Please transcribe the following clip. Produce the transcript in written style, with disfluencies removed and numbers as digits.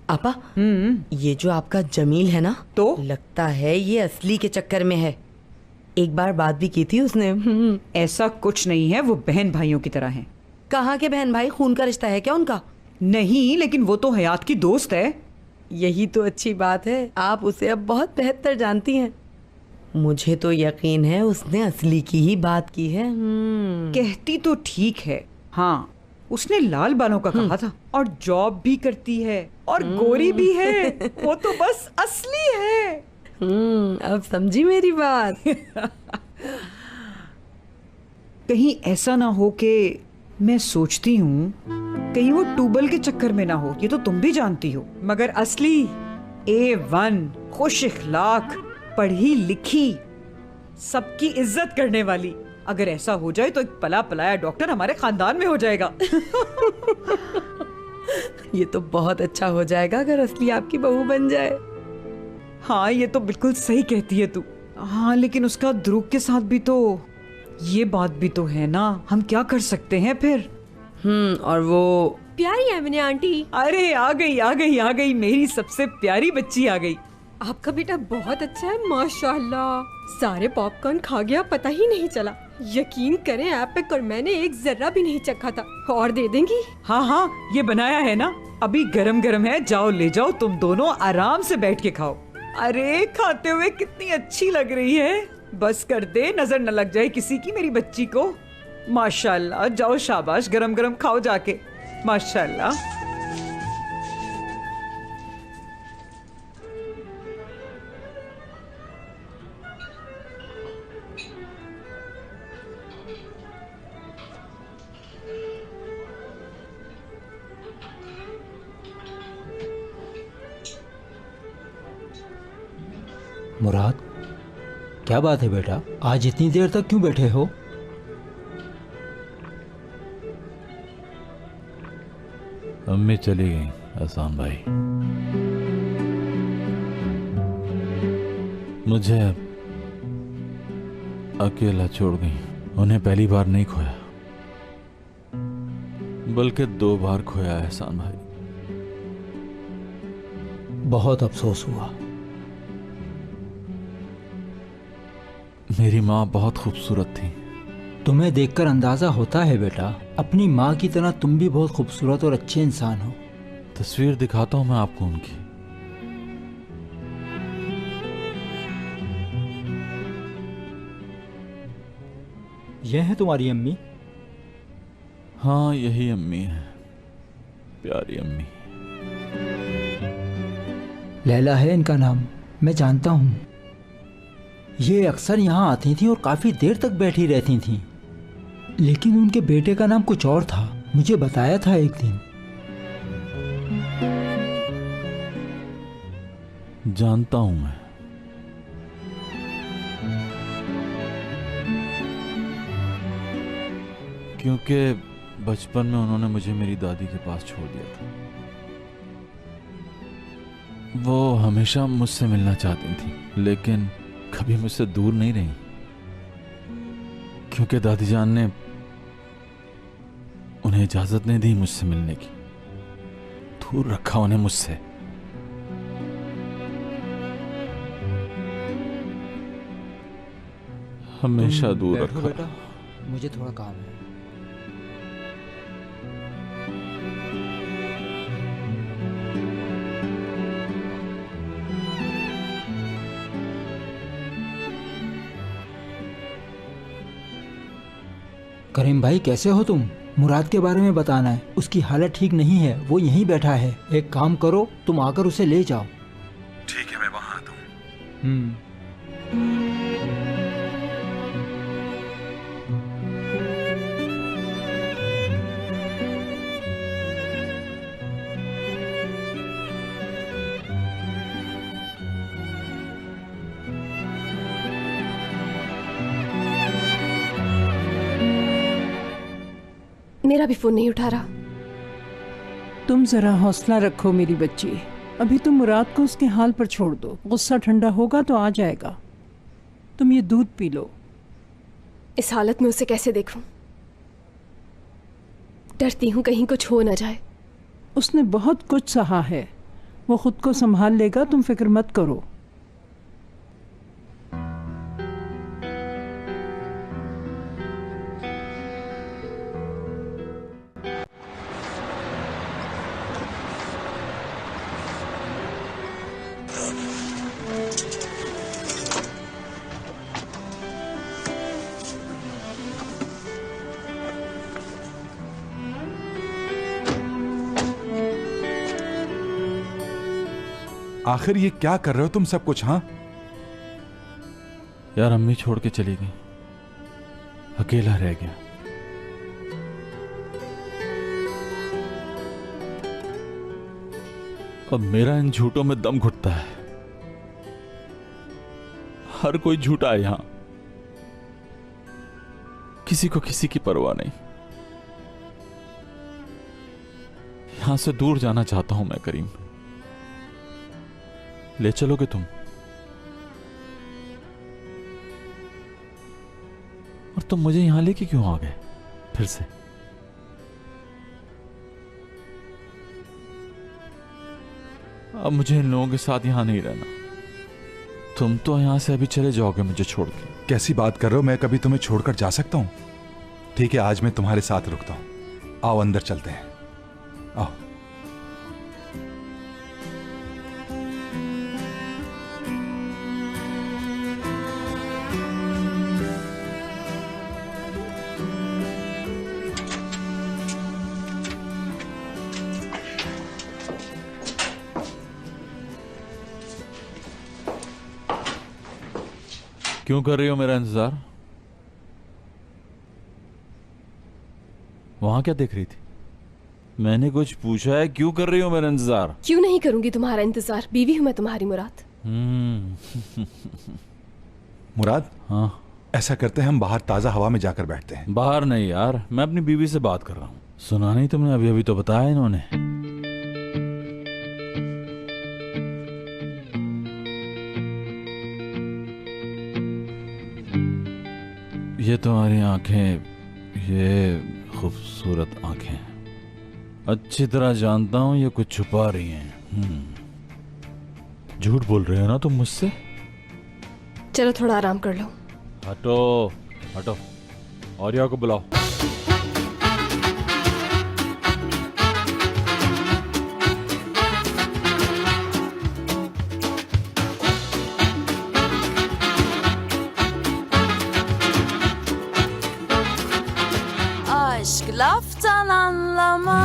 आपा, ये जो आपका जमील है ना, तो लगता है ये असली के चक्कर में है। एक बार बात भी की थी उसने। ऐसा कुछ नहीं है, वो बहन भाइयों की तरह हैं। कहाँ के बहन भाई? खून का रिश्ता है क्या उनका? नहीं, लेकिन वो तो हयात की दोस्त है। यही तो अच्छी बात है, आप उसे अब बहुत बेहतर जानती हैं। मुझे तो यकीन है उसने असली की ही बात की है। कहती तो ठीक है, हाँ उसने लाल बालों का कहा था, और जॉब भी करती है और गोरी भी है। वो तो बस असली है। अब समझी मेरी बात। कहीं ऐसा ना हो कि मैं सोचती हूँ कहीं वो टूबल के चक्कर में ना हो, ये तो तुम भी जानती हो। मगर असली A1, खुश इखलाक, पढ़ी लिखी, सबकी इज्जत करने वाली। अगर ऐसा हो जाए तो एक पला पलाया डॉक्टर हमारे खानदान में हो जाएगा। ये तो बहुत अच्छा हो जाएगा अगर असली आपकी बहू बन जाए। हाँ ये तो बिल्कुल सही कहती है तू। हाँ लेकिन उसका ध्रुव के साथ भी तो ये बात भी तो है ना, हम क्या कर सकते हैं फिर। और वो प्यारी है मैंने आंटी। अरे आ गई आ गई आ गई, मेरी सबसे प्यारी बच्ची आ गई। आपका बेटा बहुत अच्छा है माशाल्लाह। सारे पॉपकॉर्न खा गया, पता ही नहीं चला। यकीन करें एपिक, और मैंने एक जर्रा भी नहीं चखा था। और दे देंगी? हाँ हाँ ये बनाया है ना, अभी गरम गरम है, जाओ ले जाओ, तुम दोनों आराम से बैठ के खाओ। अरे खाते हुए कितनी अच्छी लग रही है। बस कर दे, नजर न लग जाए किसी की मेरी बच्ची को। माशाल्लाह, जाओ शाबाश, गरम गरम खाओ जाके। माशाल्लाह। मुराद, क्या बात है बेटा, आज इतनी देर तक क्यों बैठे हो? अम्मी चली गई एहसान भाई, मुझे अकेला छोड़ गई। उन्हें पहली बार नहीं खोया, बल्कि 2 बार खोया एहसान भाई। बहुत अफसोस हुआ। मेरी माँ बहुत खूबसूरत थी। तुम्हें देखकर अंदाजा होता है बेटा, अपनी माँ की तरह तुम भी बहुत खूबसूरत और अच्छे इंसान हो। तस्वीर दिखाता हूं मैं आपको उनकी। यह है तुम्हारी अम्मी? हाँ यही अम्मी है, प्यारी अम्मी। लैला है इनका नाम, मैं जानता हूँ। ये अक्सर यहाँ आती थी और काफी देर तक बैठी रहती थी, लेकिन उनके बेटे का नाम कुछ और था, मुझे बताया था एक दिन। जानता हूं मैं। क्योंकि बचपन में उन्होंने मुझे मेरी दादी के पास छोड़ दिया था। वो हमेशा मुझसे मिलना चाहती थी, लेकिन कभी मुझसे दूर नहीं रही, क्योंकि दादी जान ने उन्हें इजाजत नहीं दी मुझसे मिलने की। दूर रखा उन्हें मुझसे। हमेशा दूर बैठो रखा। बेटा, मुझे थोड़ा काम है। करीम भाई, कैसे हो तुम? मुराद के बारे में बताना है, उसकी हालत ठीक नहीं है, वो यहीं बैठा है। एक काम करो, तुम आकर उसे ले जाओ। ठीक है, मैं वहां आता हूं। मेरा भी फोन नहीं उठा रहा। तुम जरा हौसला रखो मेरी बच्ची, अभी तुम मुराद को उसके हाल पर छोड़ दो, गुस्सा ठंडा होगा तो आ जाएगा। तुम ये दूध पी लो। इस हालत में उसे कैसे देखूं? डरती हूं कहीं कुछ हो ना जाए। उसने बहुत कुछ सहा है, वो खुद को संभाल लेगा, तुम फिक्र मत करो। आखिर ये क्या कर रहे हो तुम सब कुछ? हाँ यार अम्मी छोड़ के चली गई, अकेला रह गया। अब मेरा इन झूठों में दम घुटता है। हर कोई झूठा है यहां, किसी को किसी की परवाह नहीं। यहां से दूर जाना चाहता हूं मैं करीम। ले चलोगे तुम? और तुम मुझे यहां लेके क्यों आ गए फिर से? अब मुझे इन लोगों के साथ यहां नहीं रहना। तुम तो यहां से अभी चले जाओगे मुझे छोड़ के। कैसी बात कर रहे हो? मैं कभी तुम्हें छोड़कर जा सकता हूं? ठीक है, आज मैं तुम्हारे साथ रुकता हूं। आओ अंदर चलते हैं, आओ। क्यों कर रही हो मेरा इंतजार? वहां क्या देख रही थी? मैंने कुछ पूछा है, क्यों कर रही हो मेरा इंतजार? क्यों नहीं करूंगी तुम्हारा इंतजार, बीवी हूं मैं तुम्हारी मुराद। मुराद, हाँ ऐसा करते हैं हम बाहर ताजा हवा में जाकर बैठते हैं। बाहर नहीं यार, मैं अपनी बीवी से बात कर रहा हूँ। सुना नहीं तुमने? अभी अभी तो बताया इन्होंने। ये तुम्हारी आंखें, ये खूबसूरत आंखें, अच्छी तरह जानता हूं ये कुछ छुपा रही हैं। झूठ बोल रहे हो ना तुम मुझसे? चलो थोड़ा आराम कर लो। हटो हटो, औरिया को बुलाओ। Aşk laftan anlamaz.